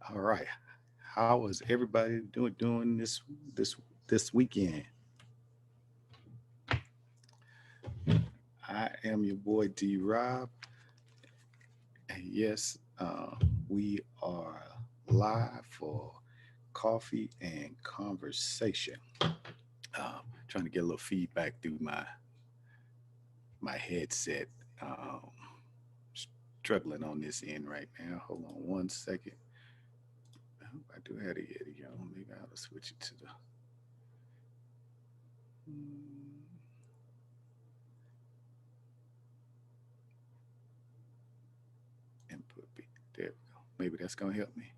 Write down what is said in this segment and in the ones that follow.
All right. How is everybody doing this this weekend? I am your boy D Rob, and yes, we are live for coffee and conversation. Trying to get a little feedback through my headset. Um, Struggling on this end right now. Hold on one second. I do have the Yeti on. Maybe I'll switch it to the. mm, Input B. There we go. Maybe that's gonna help me.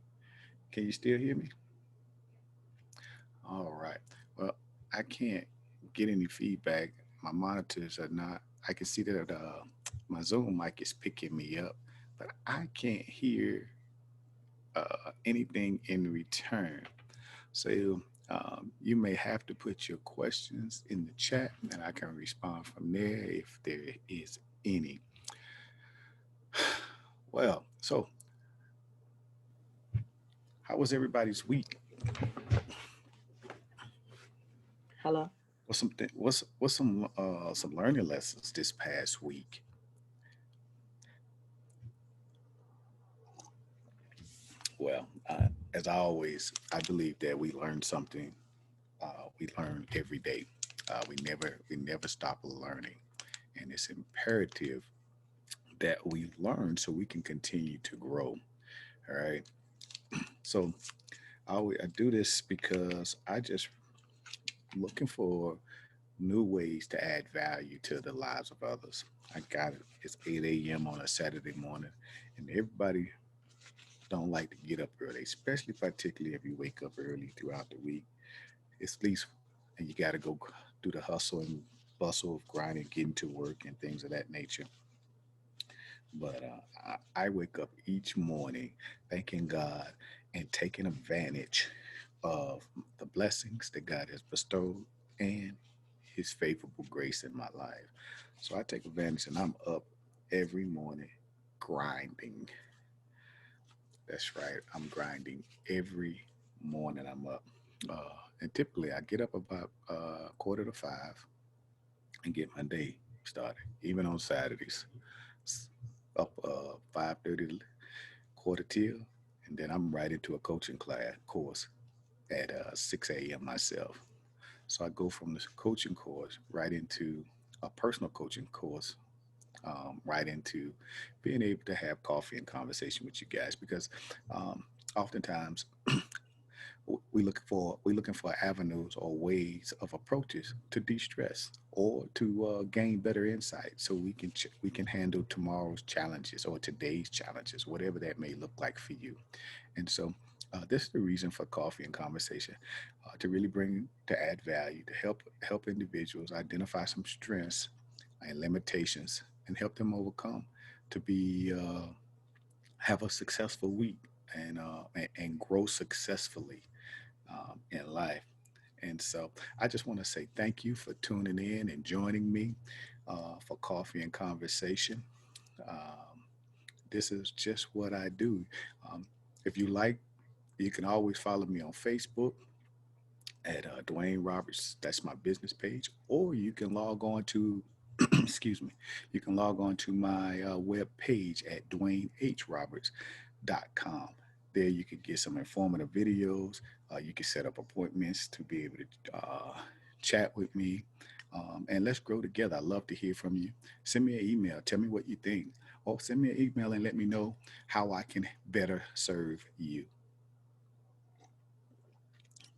Can you still hear me? All right. Well, I can't get any feedback. My monitors are not. I can see that my Zoom mic is picking me up, but I can't hear anything in return. So you may have to put your questions in the chat, and I can respond from there if there is any. Well, so how was everybody's week? Hello. What's some learning lessons this past week? Well, as I always, I believe that we learn something. We learn every day. We never stop learning, and it's imperative that we learn so we can continue to grow. All right. So I do this because I just looking for new ways to add value to the lives of others. I got it. It's 8 a.m. on a Saturday morning, and everybody don't like to get up early, especially particularly if you wake up early throughout the week. It's at least, and you got to go do the hustle and bustle of grinding, getting to work, and things of that nature. But I wake up each morning thanking God and taking advantage of the blessings that God has bestowed and His favorable grace in my life. So I take advantage, and I'm up every morning grinding. That's right. I'm grinding every morning. I'm up. And typically I get up about quarter to five and get my day started, even on Saturdays. S- Up 5:30, quarter till, and then I'm right into a coaching class course at 6 a.m. myself. So I go from this coaching course right into a personal coaching course, right into being able to have coffee and conversation with you guys because um, oftentimes we looking for avenues or ways of approaches to de-stress or to gain better insight so we can handle tomorrow's challenges or today's challenges, whatever that may look like for you. And so this is the reason for coffee and conversation, to really bring to add value, to help individuals identify some strengths and limitations and help them overcome, to be have a successful week and grow successfully in life. And so I just want to say thank you for tuning in and joining me for coffee and conversation. Um, this is just what I do. Um, if you like, you can always follow me on Facebook at Dwayne Roberts. That's my business page. Or you can log on to, excuse me, you can log on to my web page at DwayneHRoberts.com. There you can get some informative videos. You can set up appointments to be able to chat with me. And let's grow together. I love to hear from you. Send me an email. Tell me what you think. Or send me an email and let me know how I can better serve you.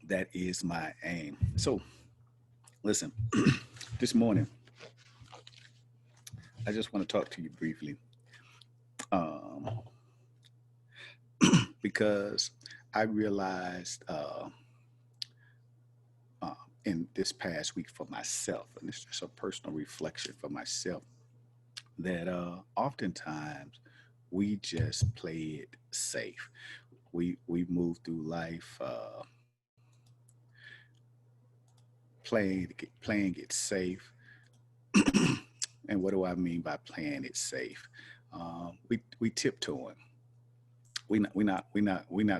That is my aim. So, listen, this morning, I just want to talk to you briefly um, because I realized uh, in this past week for myself, and it's just a personal reflection for myself, that oftentimes we just play it safe. We move through life playing it safe. And what do I mean by playing it safe? We tiptoeing. We're not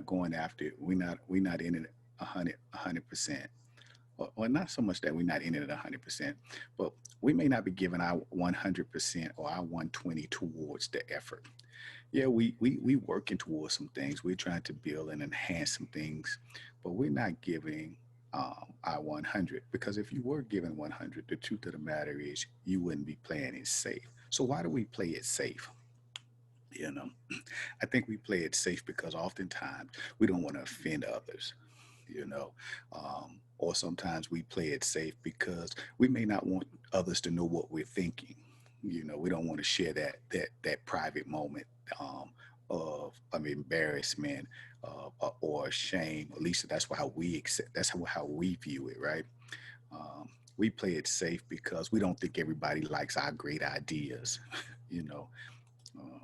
going after it. We're not in it 100%. Well, not so much that we're not in it 100%, but we may not be giving our 100% or our 120 towards the effort. Yeah, we working towards some things. We're trying to build and enhance some things, but we're not giving our 100, because if you were giving 100, the truth of the matter is you wouldn't be playing it safe. So why do we play it safe? You know, I think we play it safe because oftentimes we don't want to offend others, or sometimes we play it safe because we may not want others to know what we're thinking. We don't want to share that private moment of embarrassment or shame. At least that's how we accept. That's how we view it, right? We play it safe because we don't think everybody likes our great ideas. you know, um,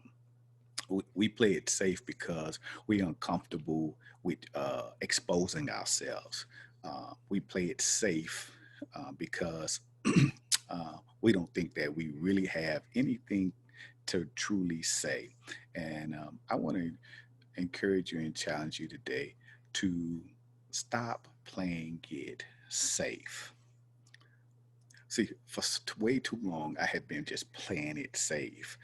we play it safe because we're uncomfortable with exposing ourselves. We play it safe because we don't think that we really have anything to truly say. And I want to encourage you and challenge you today to stop playing it safe. See, for way too long, I had been just playing it safe.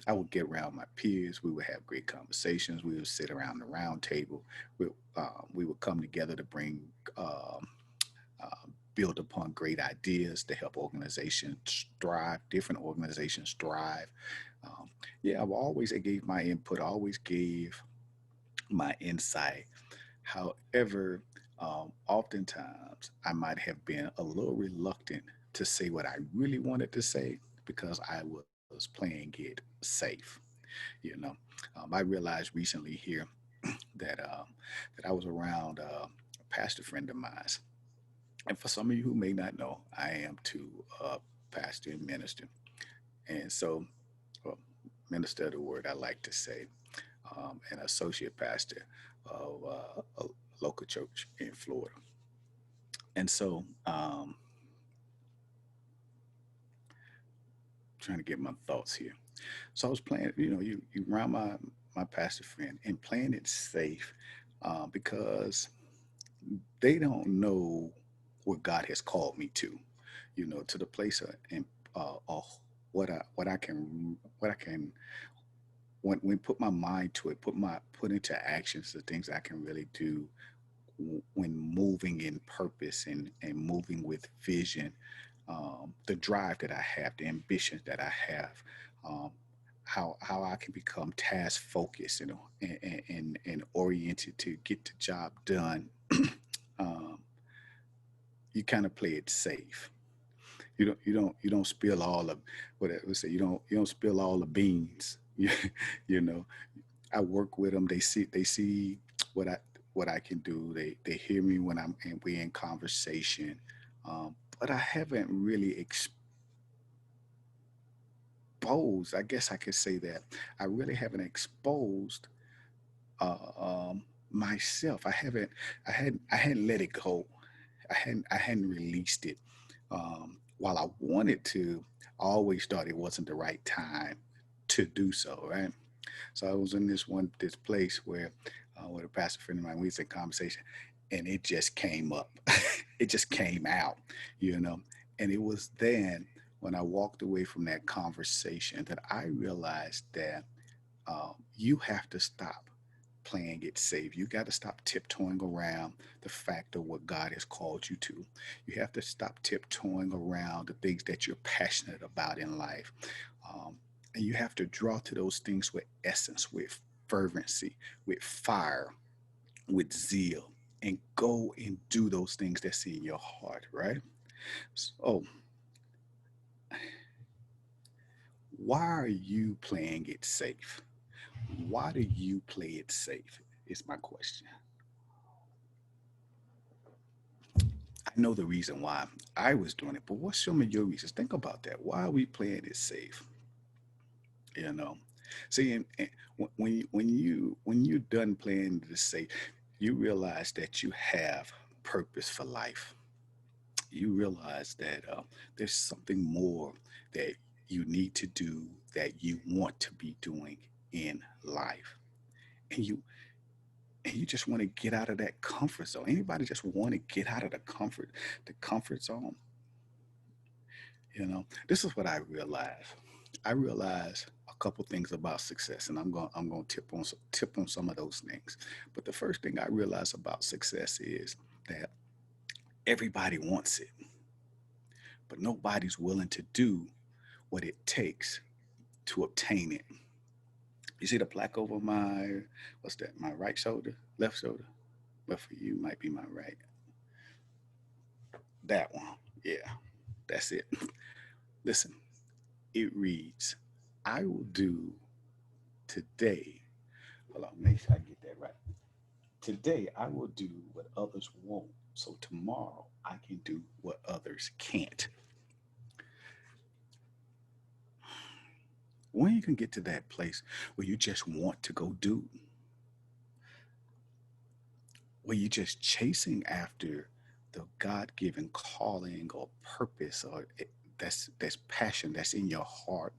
I would get around my peers. We would have great conversations. We would sit around the round table. We would come together to bring, build upon great ideas to help organizations thrive, different organizations thrive. Um, yeah, I gave my input, I always gave my insight. However, oftentimes I might have been a little reluctant to say what I really wanted to say because I was playing it safe. You know, I realized recently here that I was around a pastor friend of mine, and for some of you who may not know, I am too pastor and minister, and so well, minister of the word I like to say, an associate pastor of a local church in Florida. And so, trying to get my thoughts here. So I was playing, you around my pastor friend and playing it safe because they don't know what God has called me to, to the place of what I can when put my mind to it, put into actions the things I can really do when moving in purpose and moving with vision, the drive that I have, the ambitions that I have, um, how I can become task focused and oriented to get the job done. um, you kind of play it safe. You don't spill all of what I would say. You don't spill all the beans. you know, I work with them. They see what I can do. They hear me when we're in conversation, but I haven't really exposed. I guess I could say that I really haven't exposed uh, um, myself. I hadn't let it go. I hadn't released it. While I wanted to, I always thought it wasn't the right time to do so. Right. So I was in this place where with a pastor friend of mine, we was in conversation, and it just came up. It just came out, you know. And it was then when I walked away from that conversation that I realized that you have to stop playing it safe. You got to stop tiptoeing around the fact of what God has called you to. You have to stop tiptoeing around the things that you're passionate about in life. Um, and you have to draw to those things with essence, with fervency, with fire, with zeal, and go and do those things that's in your heart, right? So, why are you playing it safe? Why do you play it safe? Is my question. I know the reason why I was doing it, but what's some of your reasons? Think about that. Why are we playing it safe? You know, see, and when you're done playing this safe, you realize that you have purpose for life. You realize that there's something more that you need to do, that you want to be doing in life. and you just want to get out of that comfort zone. Anybody just want to get out of the comfort zone? This is what I realized. I realized a couple things about success, and I'm going to tip on some of those things. But the first thing I realized about success is that everybody wants it, but nobody's willing to do what it takes to obtain it. You see the plaque over my, what's that? My right shoulder, left shoulder. But for you, might be my right. That one. Yeah, that's it. Listen, it reads, I will do today. Hold on, make sure I get that right. Today, I will do what others won't. So tomorrow, I can do what others can't. When you can get to that place where you just want to go do, where you're just chasing after the God-given calling or purpose, or that's passion that's in your heart,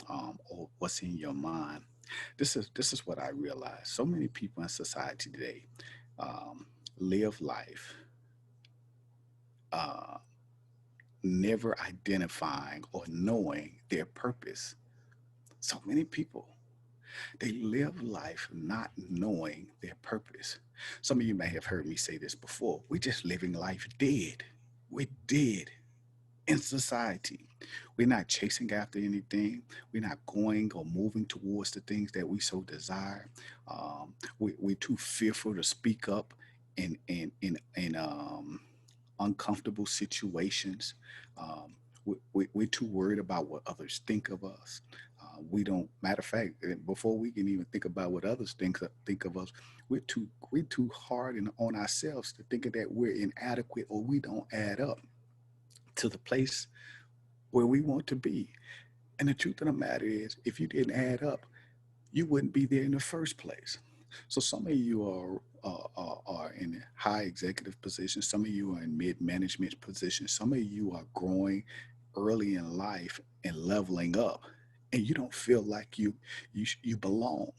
or what's in your mind. This is what I realize. So many people in society today um, live life uh, never identifying or knowing their purpose. So many people, they live life not knowing their purpose. Some of you may have heard me say this before. We're just living life dead. We're dead in society. We're not chasing after anything. We're not going or moving towards the things that we so desire. We're too fearful to speak up in uncomfortable situations. Um, we're too worried about what others think of us. We don't. Matter of fact, before we can even think about what others think of us, we're too hard on ourselves to think that we're inadequate or we don't add up to the place where we want to be. And the truth of the matter is, if you didn't add up, you wouldn't be there in the first place. So some of you are in high executive positions. Some of you are in mid management positions. Some of you are growing early in life and leveling up, and you don't feel like you belong.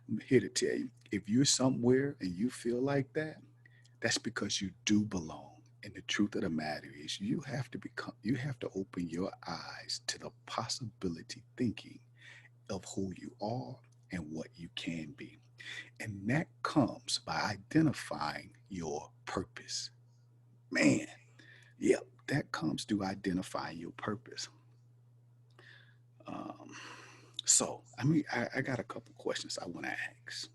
I'm here to tell you, if you're somewhere and you feel like that, that's because you do belong. And the truth of the matter is you have to open your eyes to the possibility thinking of who you are and what you can be. And that comes by identifying your purpose. Man, yep, that comes through identifying your purpose. Um, I got a couple questions I want to ask.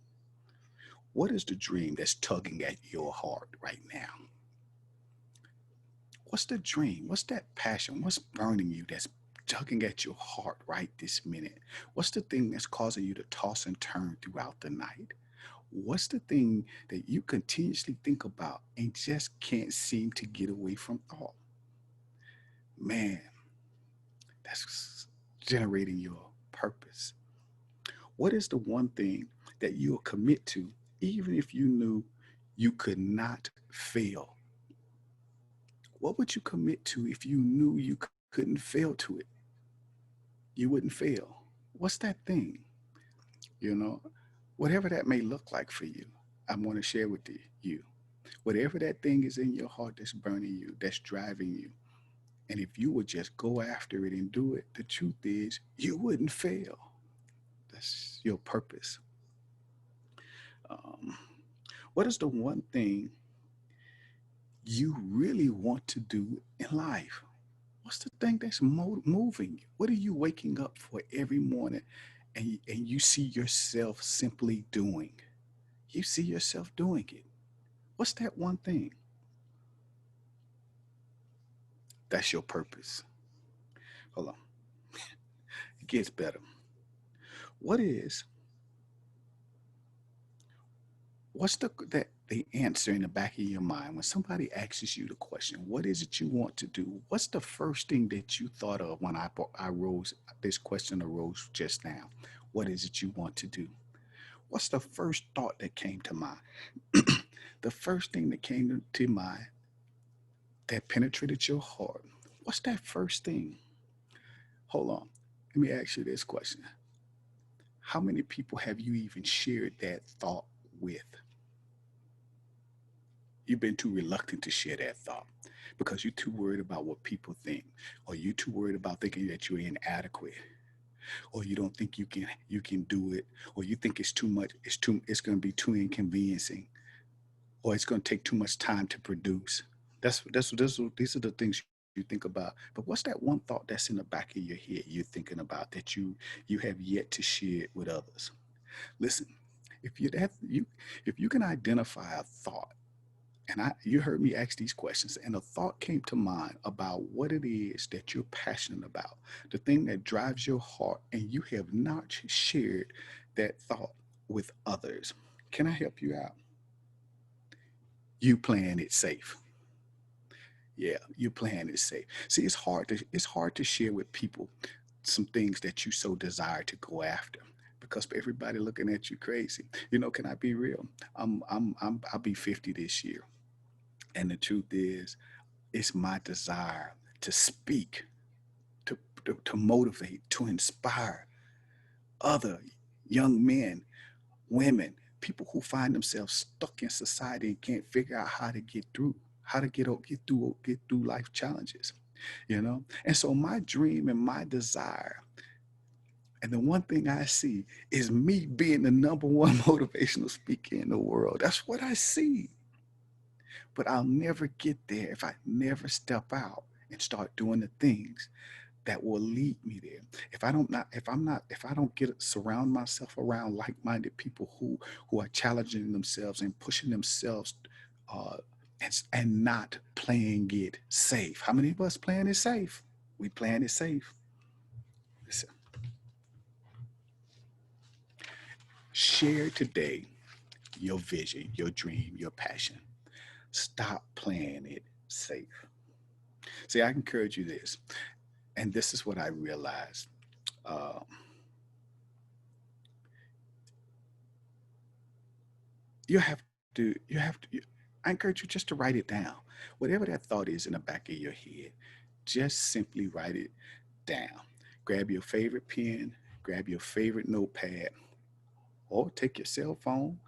What is the dream that's tugging at your heart right now? What's the dream? What's that passion? What's burning you that's tugging at your heart right this minute? What's the thing that's causing you to toss and turn throughout the night? What's the thing that you continuously think about and just can't seem to get away from thought? Man, that's generating your purpose. What is the one thing that you'll commit to even if you knew you could not fail? What would you commit to if you knew you couldn't fail to it? You wouldn't fail. What's that thing? You know, whatever that may look like for you, I want to share with you. Whatever that thing is in your heart that's burning you, that's driving you. And if you would just go after it and do it, the truth is you wouldn't fail. That's your purpose. Um, what is the one thing you really want to do in life? What's the thing that's moving you? What are you waking up for every morning and you see yourself simply doing? You see yourself doing it. What's that one thing? That's your purpose. Hold on. It gets better. What is what's the answer in the back of your mind when somebody asks you the question, what is it you want to do? What's the first thing that you thought of when I rose this question arose just now? What is it you want to do? What's the first thought that came to mind? The first thing that came to mind that penetrated your heart. What's that first thing? Hold on. Let me ask you this question. How many people have you even shared that thought with? You've been too reluctant to share that thought because you're too worried about what people think, or you're too worried about thinking that you're inadequate, or you don't think you can do it, or you think it's too much, it's going to be too inconveniencing, or it's going to take too much time to produce. These are the things you think about. But what's that one thought that's in the back of your head you're thinking about that you have yet to share it with others? Listen, if you can identify a thought, and you heard me ask these questions, and a thought came to mind about what it is that you're passionate about, the thing that drives your heart, and you have not shared that thought with others. Can I help you out? You playing it safe. Yeah, you playing it safe. See, it's hard to share with people some things that you so desire to go after because everybody looking at you crazy. Can I be real? I'll be 50 this year. And the truth is, it's my desire to speak, to motivate, to inspire other young men, women, people who find themselves stuck in society and can't figure out how to get through, how to get through life challenges. And so my dream and my desire, and the one thing I see is me being the number one motivational speaker in the world. That's what I see. But I'll never get there if I never step out and start doing the things that will lead me there. If I don't get surround myself around like-minded people who are challenging themselves and pushing themselves, uh, and not playing it safe. How many of us playing it safe? We playing it safe. Listen, share today your vision, your dream, your passion. Stop playing it safe. See, I encourage you this, and this is what I realized. Uh, I encourage you just to write it down. Whatever that thought is in the back of your head, just simply write it down. Grab your favorite pen, grab your favorite notepad, or take your cell phone,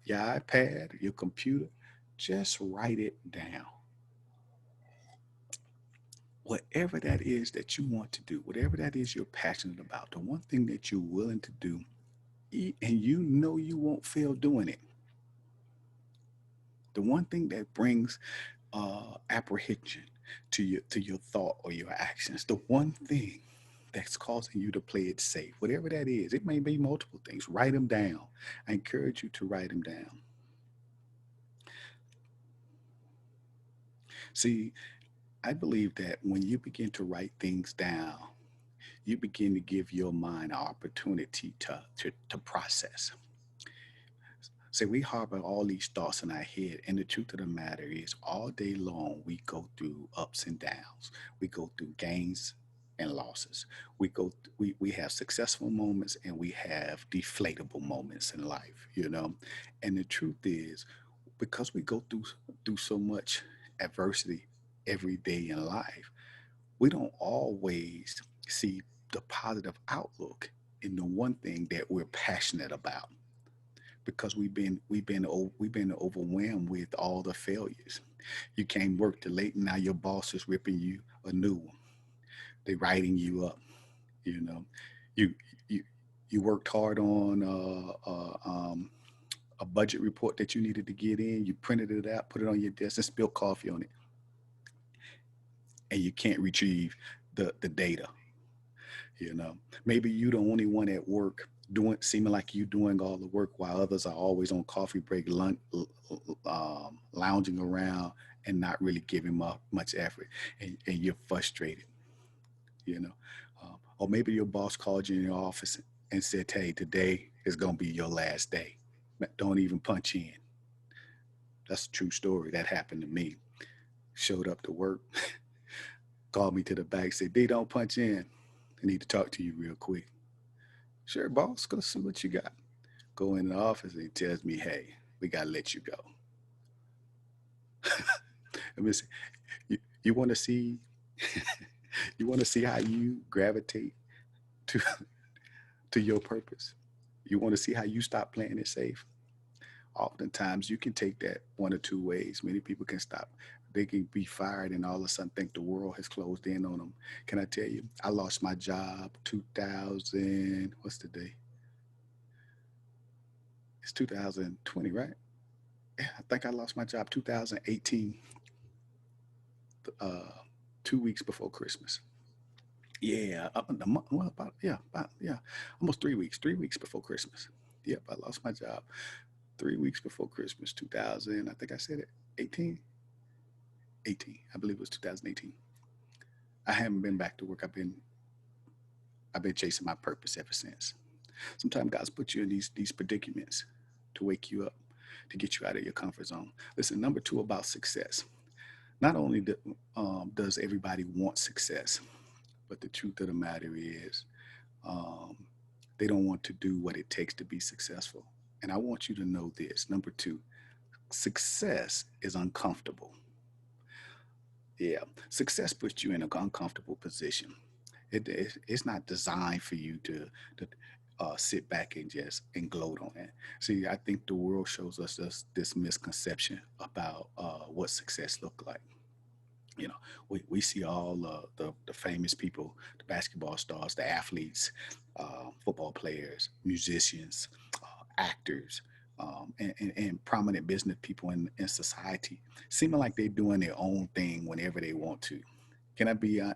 your iPad, your computer. Just write it down. Whatever that is that you want to do, whatever that is you're passionate about, the one thing that you're willing to do, and you know you won't fail doing it, the one thing that brings apprehension to your thought or your actions, the one thing that's causing you to play it safe, whatever that is, it may be multiple things. Write them down. I encourage you to write them down. See, I believe that when you begin to write things down, you begin to give your mind an opportunity to process. See, we harbor all these thoughts in our head, and the truth of the matter is, all day long, we go through ups and downs. We go through gains and losses. We have successful moments and we have deflatable moments in life. And the truth is, because we go through so much adversity every day in life, we don't always see the positive outlook in the one thing that we're passionate about because we've been overwhelmed with all the failures. You came work too late, and now your boss is ripping you a new one. They writing you up. You know, you you you worked hard on a budget report that you needed to get in. You printed it out, put it on your desk, and spilled coffee on it, and you can't retrieve the data. Maybe you the only one at work doing seeming like you doing all the work while others are always on coffee break, lounging around and not really giving up much effort, and you're frustrated. You know, or maybe your boss called you in your office and said, "Hey, today is gonna be your last day. Don't even punch in." That's a true story. That happened to me. Showed up to work, called me to the back, said, "D, don't punch in. I need to talk to you real quick." Sure, boss, go see what you got. Go in the office and he tells me, "Hey, we gotta let you go." Let me see. You want to see you want to see how you gravitate to to your purpose. You want to see how you stop playing it safe? Oftentimes, you can take that one or two ways. Many people can stop. They can be fired and all of a sudden think the world has closed in on them. Can I tell you? I lost my job 2000. What's the day? It's 2020, right? Yeah, I think I lost my job 2018, uh, 2 weeks before Christmas. Yeah, up in the month, well, about almost 3 weeks. 3 weeks before Christmas. Yep, I lost my job 3 weeks before Christmas, 2000. I think I said it, 18, 18. I believe it was 2018. I haven't been back to work. I've been chasing my purpose ever since. Sometimes God's put you in these predicaments to wake you up, to get you out of your comfort zone. Listen, number two about success. Not only does everybody want success, but the truth of the matter is, um, they don't want to do what it takes to be successful. And I want you to know this. Number two, success is uncomfortable. Yeah, success puts you in an uncomfortable position. It's not designed for you to sit back and just and gloat on it. See, I think the world shows us this misconception about what success look like. You know, we see all the famous people, the basketball stars, the athletes, football players, musicians, actors, and prominent business people in society, seeming like they're doing their own thing whenever they want to. Can I be? I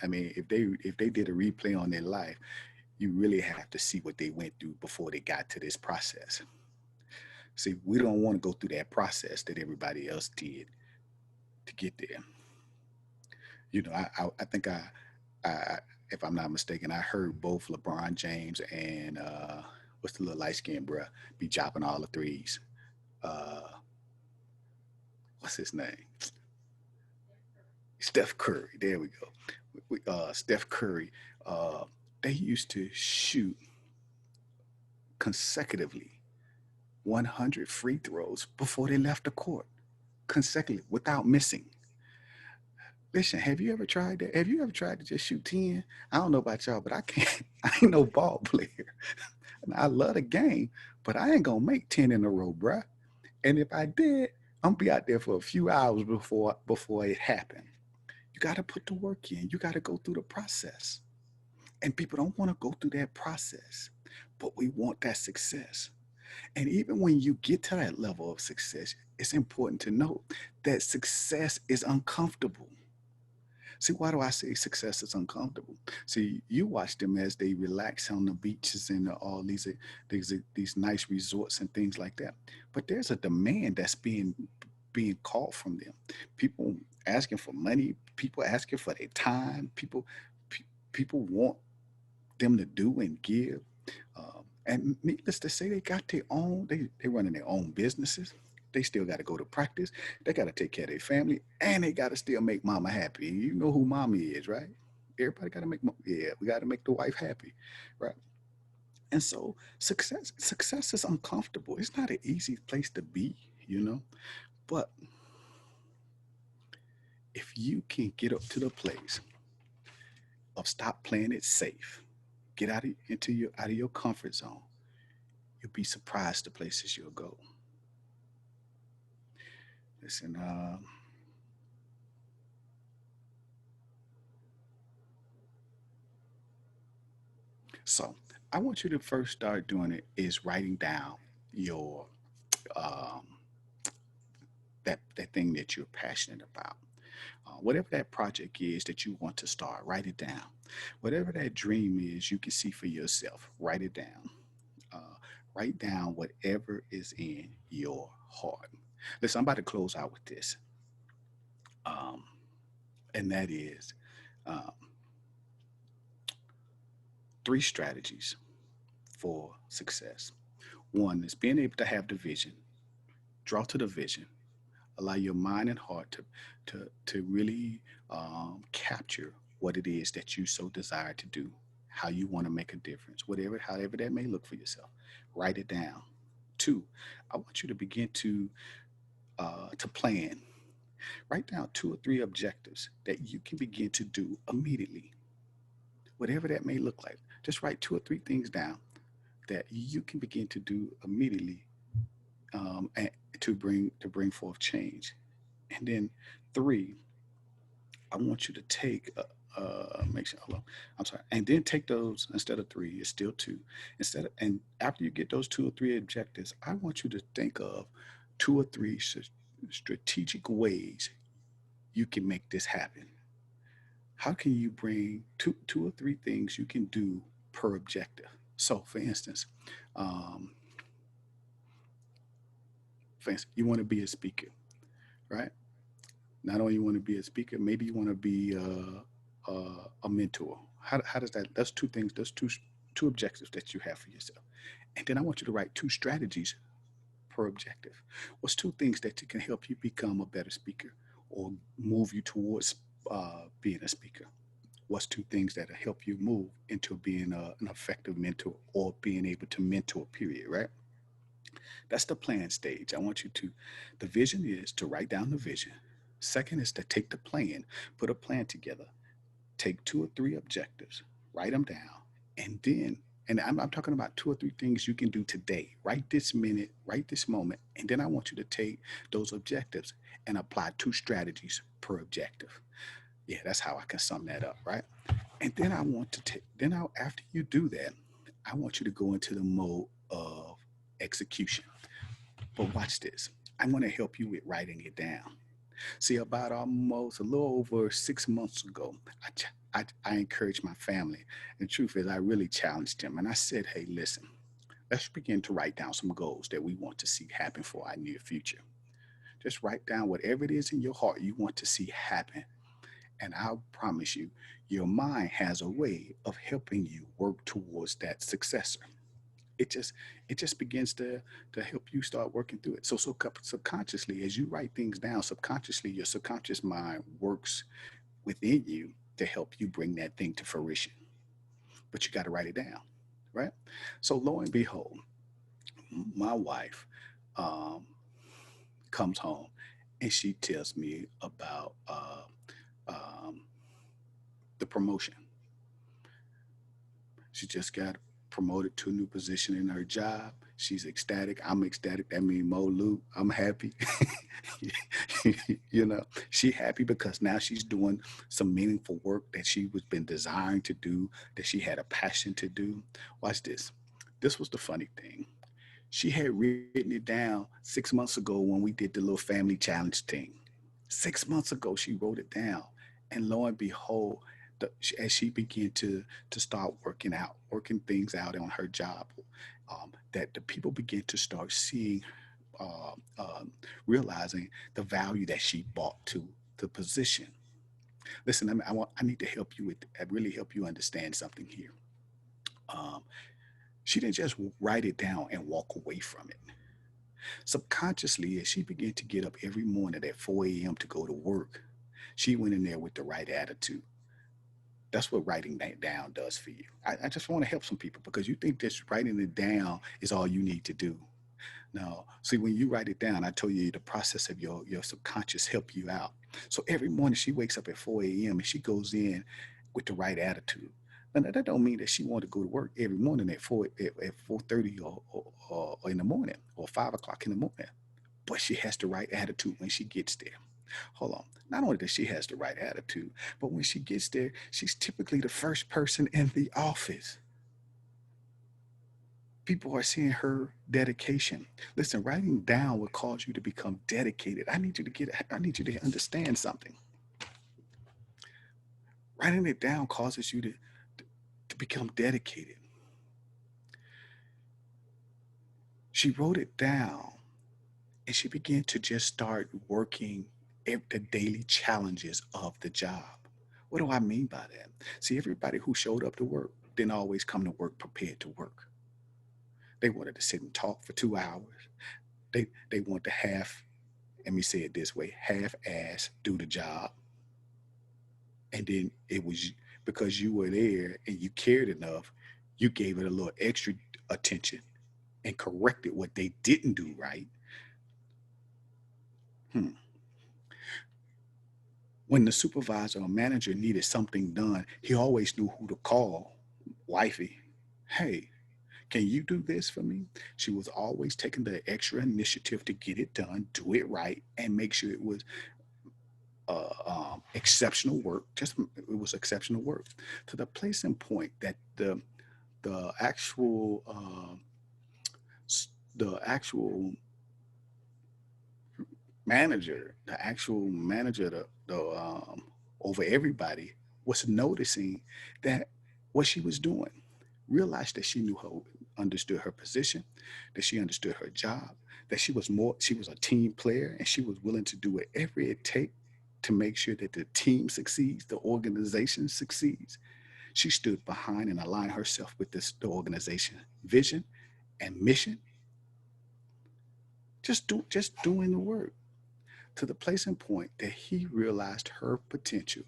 mean, if they did a replay on their life, you really have to see what they went through before they got to this process. See, we don't want to go through that process that everybody else did to get there. I think I, if I'm not mistaken, I heard both LeBron James and what's the little light skinned bruh be chopping all the threes. Uh, what's his name? Steph Curry. There we go. Steph Curry. Uh, they used to shoot consecutively 100 free throws before they left the court, consecutively without missing. Listen, have you ever tried that? Have you ever tried to just shoot 10? I don't know about y'all, but I can't. I ain't no ball player. And I love the game, but I ain't gonna make 10 in a row, bruh. And if I did, I'm gonna be out there for a few hours before it happened. You gotta put the work in. You gotta go through the process. And people don't want to go through that process, but we want that success. And even when you get to that level of success, it's important to note that success is uncomfortable. See, why do I say success is uncomfortable? See, you watch them as they relax on the beaches and all these nice resorts and things like that. But there's a demand that's being called from them. People asking for money, people asking for their time, pe- people want them to do and give. And needless to say, they got their own, they running their own businesses. They still got to go to practice. They got to take care of their family, and they got to still make mama happy. You know who mommy is, right? Everybody got to yeah, we got to make the wife happy, right? And so success is uncomfortable. It's not an easy place to be, you know. But if you can get up to the place of stop playing it safe, get out of your comfort zone, you'll be surprised the places you'll go. Listen, so I want you to first start doing it is writing down your um, that thing that you're passionate about. Whatever that project is that you want to start, write it down. Whatever that dream is you can see for yourself, write it down. Uh, write down whatever is in your heart. Listen, I'm about to close out with this, um, and that is um, three strategies for success. One is being able to have the vision, draw to the vision, allow your mind and heart to really capture what it is that you so desire to do, how you want to make a difference, however that may look for yourself. Write it down. Two, I want you to begin to plan. Write down two or three objectives that you can begin to do immediately, whatever that may look like. Just write two or three things down. that you can begin to do immediately, and to bring forth change. And then three, I want you to take make sure, hold on, I'm sorry, and then take those instead of three, it's still two. And after you get those two or three objectives, I want you to think of two or three strategic ways you can make this happen. How can you bring two or three things you can do per objective? So, um, for instance, you want to be a speaker, right? Not only you want to be a speaker, maybe you want to be a mentor. How does that? That's two things. That's two objectives that you have for yourself. And then I want you to write two strategies per objective. What's two things that can help you become a better speaker or move you towards being a speaker? What's two things that help you move into being an effective mentor or being able to mentor? Period. Right. That's the plan stage. I want you to, the vision is to write down the vision. Second is to take the plan, put a plan together, take two or three objectives, write them down, and then, and I'm talking about two or three things you can do today, right this minute, right this moment. And then I want you to take those objectives and apply two strategies per objective. Yeah, that's how I can sum that up, right? And then I want to take, after you do that, I want you to go into the mode of execution. But watch this. I'm going to help you with writing it down. See, about almost a little over 6 months ago, I encouraged my family. And the truth is, I really challenged them. And I said, hey, listen, let's begin to write down some goals that we want to see happen for our near future. Just write down whatever it is in your heart you want to see happen. And I'll promise you, your mind has a way of helping you work towards that successor. it just it just begins to help you start working through it. So subconsciously, as you write things down, subconsciously your subconscious mind works within you to help you bring that thing to fruition. But you got to write it down, right? So lo and behold, my wife um, comes home and she tells me about um, the promotion. She just got promoted to a new position in her job. She's ecstatic. I'm ecstatic. That means Mo Luke, I'm happy. She happy because now she's doing some meaningful work that she was been desiring to do, that she had a passion to do. Watch this. This was the funny thing. She had written it down 6 months ago when we did the little family challenge thing. 6 months ago, she wrote it down. And lo and behold, as she began to start working things out on her job, that the people begin to start seeing, uh, um, realizing the value that she brought to the position. Listen, I need to help you with, I really help you understand something here. Um, she didn't just write it down and walk away from it. Subconsciously, as she began to get up every morning at 4 a.m. to go to work, she went in there with the right attitude. That's what writing that down does for you. I just want to help some people because you think just writing it down is all you need to do. No, see, when you write it down, I told you the process of your subconscious help you out. So every morning she wakes up at 4 a.m. and she goes in with the right attitude. And that don't mean that she want to go to work every morning at 4:30 or in the morning or 5 o'clock in the morning. But she has the right attitude when she gets there. Hold on. Not only does she has the right attitude, but when she gets there, she's typically the first person in the office. People are seeing her dedication. Listen, writing down will cause you to become dedicated. I need you to understand something. Writing it down causes you to become dedicated. She wrote it down and she began to just start working the daily challenges of the job. What do I mean by that? See, everybody who showed up to work didn't always come to work prepared to work. They wanted to sit and talk for 2 hours. They want to let me say it this way, half-ass do the job. And then it was because you were there and you cared enough, you gave it a little extra attention and corrected what they didn't do right. Hmm. When the supervisor or manager needed something done, he always knew who to call. Wifey, hey, Can you do this for me? She was always taking the extra initiative to get it done, do it right, and make sure it was exceptional work. Just it was exceptional work to the place and point that the actual the actual manager, over everybody was noticing that what she was doing, realized that she knew her, understood her position, that she understood her job, that she was a team player, and she was willing to do whatever it takes to make sure that the team succeeds, the organization succeeds. She stood behind and aligned herself with the organization vision and mission, just doing the work to the place and point that he realized her potential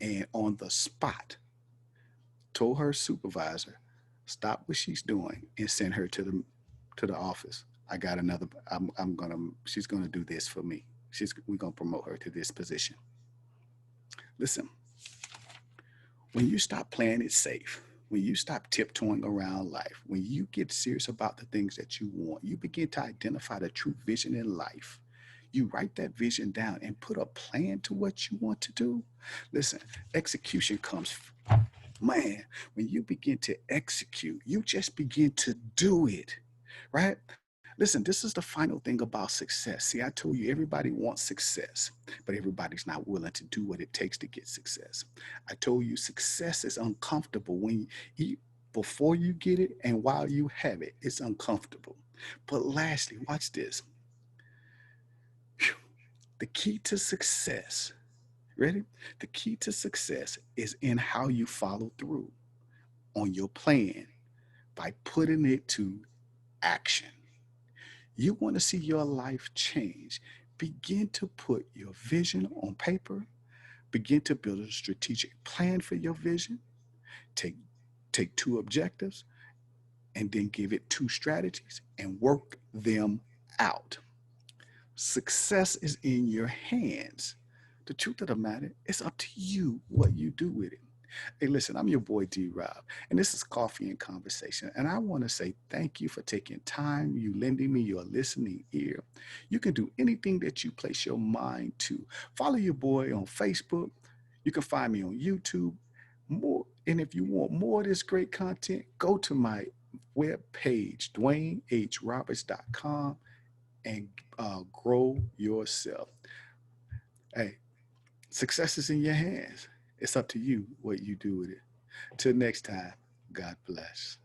and on the spot told her supervisor, stop what she's doing and send her to the office. I got another. I'm gonna. She's gonna do this for me. We're gonna promote her to this position. Listen, when you stop playing it safe, when you stop tiptoeing around life, when you get serious about the things that you want, you begin to identify the true vision in life. You write that vision down and put a plan to what you want to do. Listen, execution comes, man, when you begin to execute, you just begin to do it, right? Listen, this is the final thing about success. See, I told you everybody wants success, but everybody's not willing to do what it takes to get success. I told you success is uncomfortable when you, before you get it and while you have it, it's uncomfortable. But lastly, watch this. The key to success, ready? The key to success is in how you follow through on your plan by putting it to action. You want to see your life change. Begin to put your vision on paper. Begin to build a strategic plan for your vision. Take take two objectives and then give it two strategies and work them out. Success is in your hands. The truth of the matter, it's up to you what you do with it. Hey, listen, I'm your boy D Rob, and this is Coffee and Conversation. And I want to say thank you for taking time, you lending me your listening ear. You can do anything that you place your mind to. Follow your boy on Facebook. You can find me on YouTube. More, and if you want more of this great content, go to my web page, DwayneHRoberts.com, and grow yourself. Hey, success is in your hands. It's up to you what you do with it. Till next time, God bless.